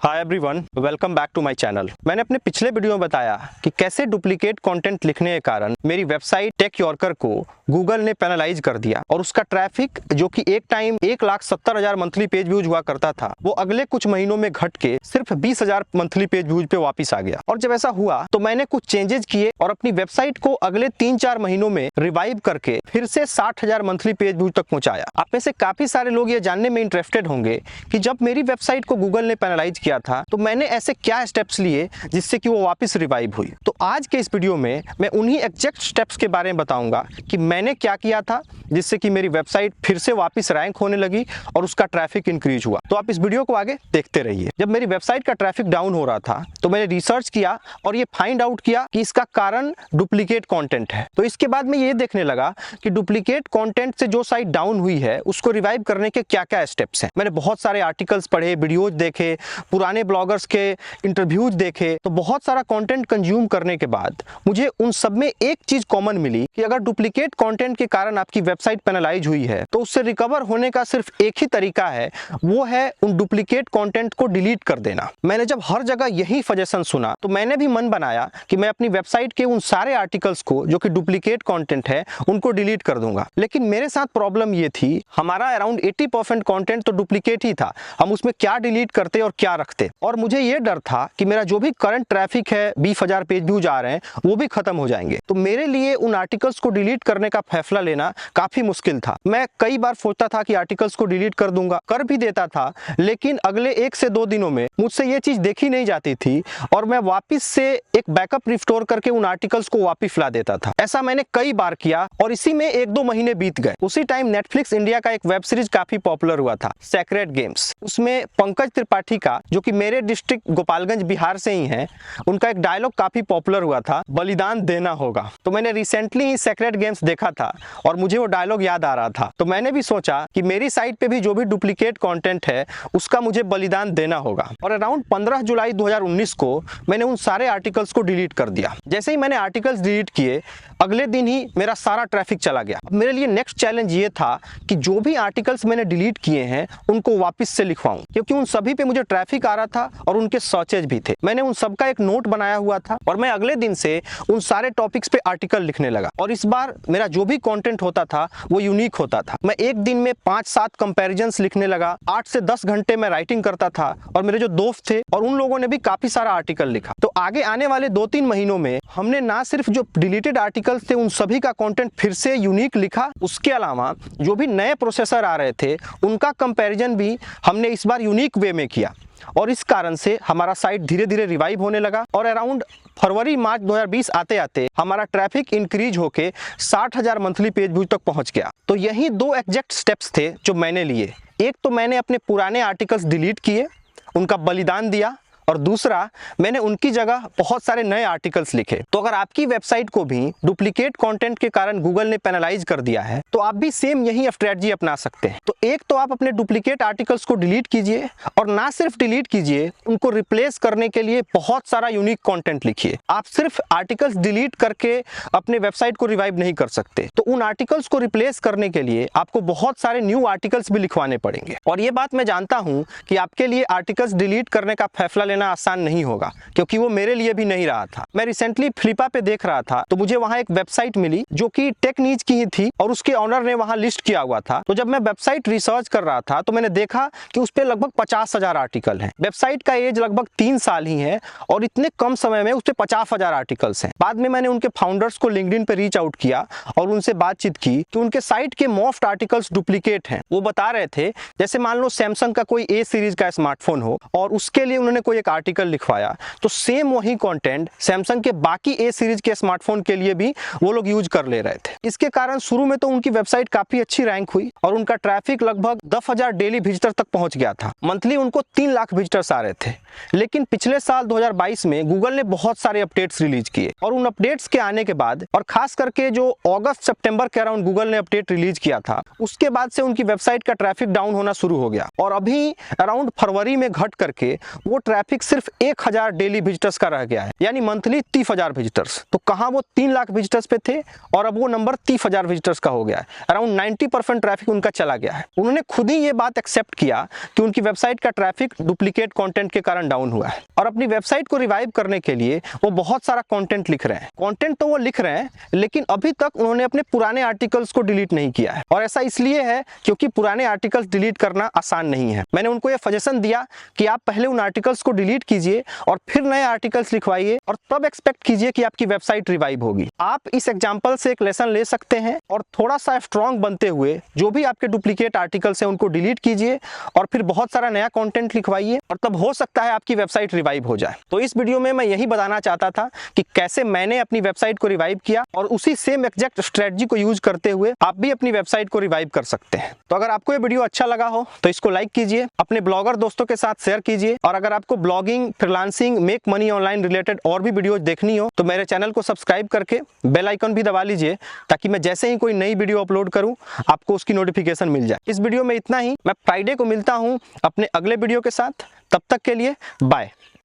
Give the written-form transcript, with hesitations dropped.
Hi everyone, welcome back to my channel. मैंने अपने पिछले वीडियो में बताया कि कैसे डुप्लीकेट कंटेंट लिखने के कारण मेरी वेबसाइट टेक योरकर को गूगल ने पेनलाइज कर दिया और उसका ट्रैफिक जो कि एक टाइम 1,70,000 मंथली पेज व्यूज हुआ करता था, वो अगले कुछ महीनों में घट के सिर्फ 20,000 मंथली पेज व्यूज पे वापस आ गया। और जब ऐसा हुआ तो मैंने कुछ चेंजेस किए और अपनी वेबसाइट को अगले 3-4 महीनों में रिवाइव करके फिर से 60,000 मंथली पेज व्यूज तक पहुंचाया। आप में से काफी सारे लोग ये जानने में इंटरेस्टेड होंगे कि जब मेरी वेबसाइट को गूगल ने पेनलाइज किया था तो मैंने ऐसे क्या स्टेप्स लिए जिससे कि वो वापस रिवाइव हुई। तो आज के इस वीडियो में मैं उन्हीं एग्जैक्ट स्टेप्स के बारे में बताऊंगा कि मैंने क्या किया था जिससे कि मेरी वेबसाइट फिर से वापस रैंक होने लगी और उसका ट्रैफिक इंक्रीज हुआ। तो आप इस वीडियो को आगे देखते रहिए। जब मेरी वेबसाइट का ट्रैफिक डाउन हो रहा था तो मैंने रिसर्च किया और ये फाइंड आउट किया कि इसका कारण डुप्लीकेट कंटेंट है। तो इसके बाद मैं ये देखने लगा कि डुप्लीकेट कंटेंट से जो साइट डाउन हुई है उसको रिवाइव करने के क्या क्या स्टेप्स हैं। मैंने बहुत सारे आर्टिकल्स पढ़े, वीडियोज देखे, पुराने ब्लॉगर्स के इंटरव्यूज देखे। तो बहुत सारा कंटेंट कंज्यूम करने के बाद मुझे उन सब में एक चीज कॉमन मिली कि अगर डुप्लीकेट कंटेंट के कारण आपकी वेबसाइट पेनलाइज हुई है तो उससे रिकवर होने का सिर्फ एक ही तरीका है, वो है उन डुप्लीकेट कंटेंट को डिलीट कर देना। मैंने जब हर जगह यही सजेशन सुना तो मैंने भी मन बनाया कि मैं अपनी वेबसाइट के उन सारे आर्टिकल्स को जो कि डुप्लीकेट कंटेंट है उनको डिलीट कर दूंगा। लेकिन मेरे साथ प्रॉब्लम ये थी, हमारा अराउंड 80% कंटेंट तो डुप्लीकेट ही था, हम उसमें क्या डिलीट करते और क्या रखते। और मुझे ये डर था कि मेरा जो भी करंट ट्रैफिक है 20,000 पेज व्यूज आ रहे हैं वो भी खत्म हो जाएंगे। तो मेरे लिए उन आर्टिकल्स को डिलीट करने का फैसला लेना काफी मुश्किल था। मैं कई बार सोचता था कि आर्टिकल्स को डिलीट कर दूंगा, कर भी देता था, लेकिन अगले 1 से 2 दिनों में मुझसे ये चीज देखी नहीं जाती थी और मैं वापस से एक बैकअप रिस्टोर करके उन आर्टिकल्स को वापस ला देता था। ऐसा मैंने कई बार किया और इसी में 1-2 महीने बीत गए। उसी टाइम नेटफ्लिक्स इंडिया का एक वेब सीरीज काफी पॉपुलर हुआ था, सेक्रेड गेम्स। उसमें पंकज त्रिपाठी का, जो कि मेरे डिस्ट्रिक्ट गोपालगंज बिहार से ही है, उनका एक डायलॉग काफी पॉपुलर हुआ था, बलिदान देना होगा। तो मैंने रिसेंटली ही सेक्रेड गेम्स देखा था और मुझे वो डायलॉग याद आ रहा था। तो मैंने भी सोचा कि मेरी साइट पे भी जो भी डुप्लीकेट कंटेंट है उसका मुझे बलिदान देना होगा। और अराउंड 15 जुलाई 2019 को मैंने उन सारे आर्टिकल्स को डिलीट कर दिया। जैसे ही मैंने आर्टिकल्स डिलीट किए अगले दिन ही मेरा सारा ट्रैफिक चला गया। अब मेरे लिए नेक्स्ट चैलेंज ये था कि जो भी आर्टिकल्स मैंने डिलीट किए हैं उनको वापस से लिखवाऊं, क्योंकि उन सभी पे मुझे ट्रैफिक आ रहा था और उनके सर्चेज भी थे। मैंने उन सब का एक नोट बनाया हुआ था और मैं अगले दिन से उन सारे टॉपिक्स पे आर्टिकल लिखने लगा। और इस बार मेरा जो भी कंटेंट होता था वो यूनिक होता था। मैं एक दिन में 5-7 कंपैरिजंस लिखने लगा, 8 से 10 घंटे मैं राइटिंग करता था और मेरे जो दोस्त थे और उन लोगों ने भी काफी सारा आर्टिकल लिखा। तो आगे आने वाले 2-3 महीनों में हमने ना सिर्फ जो डिलीटेड आर्टिकल्स थे उन सभी का कंटेंट फिर से यूनिक लिखा, उसके अलावा जो भी नए प्रोसेसर आ रहे थे उनका कंपैरिजन भी हमने इस बार यूनिक वे में किया। और इस कारण से हमारा साइट धीरे धीरे रिवाइव होने लगा और अराउंड फरवरी-मार्च 2020 आते आते हमारा ट्रैफिक इंक्रीज होके 60,000 मंथली पेज व्यूज तक पहुंच गया। तो यही 2 एग्जैक्ट स्टेप्स थे जो मैंने लिए। एक तो मैंने अपने पुराने आर्टिकल्स डिलीट किए, उनका बलिदान दिया, और दूसरा मैंने उनकी जगह बहुत सारे नए आर्टिकल्स लिखे। तो अगर आपकी वेबसाइट को भी डुप्लीकेट कंटेंट के कारण गूगल ने पेनलाइज कर दिया है तो आप भी सेम यही स्ट्रेटजी अपना सकते हैं। तो एक तो आप अपने डुप्लीकेट आर्टिकल्स को डिलीट कीजिए और ना सिर्फ डिलीट कीजिए, उनको रिप्लेस करने के लिए बहुत सारा यूनिक कंटेंट लिखिए। आप सिर्फ आर्टिकल्स डिलीट करके अपने वेबसाइट को रिवाइव नहीं कर सकते, तो उन आर्टिकल्स को रिप्लेस करने के लिए आपको बहुत सारे न्यू आर्टिकल्स भी लिखवाने पड़ेंगे। और ये बात मैं जानता हूं कि आपके लिए आर्टिकल्स डिलीट करने का फैसला लेना आसान नहीं होगा, क्योंकि वो मेरे लिए भी नहीं रहा था। मैं रिसेंटली फ्लिपा पे देख रहा था तो मुझे वहां एक वेबसाइट मिली जो कि टेक नीज की ही थी और उसके ऑनर ने वहां लिस्ट किया हुआ था। तो जब मैं वेबसाइट रिसर्च कर रहा था तो मैंने देखा कि उस पे लगभग 50,000 आर्टिकल हैं। वेबसाइट का एज लगभग 3 साल ही है और इतने कम समय में उस पे 50,000 आर्टिकल्स हैं। बाद में मैंने उनके फाउंडर्स को लिंक्डइन पे रीच आउट किया और उनसे बातचीत की कि उनके साइट के मोस्ट आर्टिकल्स डुप्लीकेट हैं। वो बता रहे थे जैसे मान लो सैमसंग का कोई ए सीरीज का स्मार्टफोन हो और उसके लिए उन्होंने कोई एक आर्टिकल लिखवाया, तो सेम वही कंटेंट सैमसंग के बाकी ए सीरीज के स्मार्टफोन के लिए भी वो लोग यूज कर ले रहे थे। इसके कारण शुरू में तो उनकी वेबसाइट काफी अच्छी रैंक हुई और उनका ट्रैफिक लगभग 10,000 डेली विजिटर तक पहुंच गया था। मंथली उनको 3 लाख विजिटर्स आ रहे थे। लेकिन पिछले साल 2022 में गूगल ने बहुत सारे अपडेट्स रिलीज किए और उन अपडेट्स के आने के बाद, और खास करके जो अगस्त-सितंबर के अराउंड गूगल ने अपडेट रिलीज किया था, उसके बाद से उनकी वेबसाइट का ट्रैफिक डाउन होना शुरू हो गया और अभी अराउंड फरवरी में घट करके वो ट्रैफिक ट्रैफिक सिर्फ 1000 डेली विजिटर्स का रह गया है, यानी मंथली 30,000 विजिटर्स। तो कहां वो 3 लाख विजिटर्स पे थे और अब वो नंबर 30,000 विजिटर्स का हो गया है। अराउंड 90% ट्रैफिक उनका चला गया है। उन्होंने खुद ही ये बात एक्सेप्ट किया कि उनकी वेबसाइट का ट्रैफिक डुप्लीकेट कंटेंट के कारण डाउन हुआ है और अपनी वेबसाइट को रिवाइव करने के लिए वो बहुत सारा कंटेंट लिख रहे हैं। कंटेंट तो वो लिख रहे हैं, लेकिन अभी तक उन्होंने अपने पुराने आर्टिकल्स को डिलीट नहीं किया है और ऐसा इसलिए है क्योंकि पुराने आर्टिकल्स डिलीट करना आसान नहीं है। मैंने उनको ये सजेशन दिया कि आप पहले उन आर्टिकल्स को डिलीट कीजिए और फिर नए आर्टिकल्स लिखवाइए और तब एक्सपेक्ट कीजिए कि आपकी वेबसाइट रिवाइव होगी। आप इस एग्जांपल से एक लेसन ले सकते हैं और थोड़ा सा स्ट्रांग बनते हुए जो भी आपके डुप्लीकेट आर्टिकल्स हैं उनको डिलीट कीजिए और फिर बहुत सारा नया कंटेंट लिखवाइए और तब हो सकता है आपकी वेबसाइट रिवाइव हो जाए। तो इस वीडियो में मैं यही बताना चाहता था कि कैसे मैंने अपनी वेबसाइट को रिवाइव किया और उसी सेम एग्जैक्ट स्ट्रेटजी को यूज करते हुए आप भी अपनी वेबसाइट को रिवाइव कर सकते हैं। तो अगर आपको ये वीडियो अच्छा लगा हो तो इसको लाइक कीजिए, अपने ब्लॉगर दोस्तों के साथ शेयर कीजिए और अगर आपको blogging, freelancing, make money online related और भी वीडियोज देखनी हो तो मेरे चैनल को सब्सक्राइब करके बेल आइकन भी दबा लीजिए ताकि मैं जैसे ही कोई नई वीडियो अपलोड करूं आपको उसकी नोटिफिकेशन मिल जाए। इस वीडियो में इतना ही। मैं फ्राइडे को मिलता हूं अपने अगले वीडियो के साथ। तब तक के लिए बाय।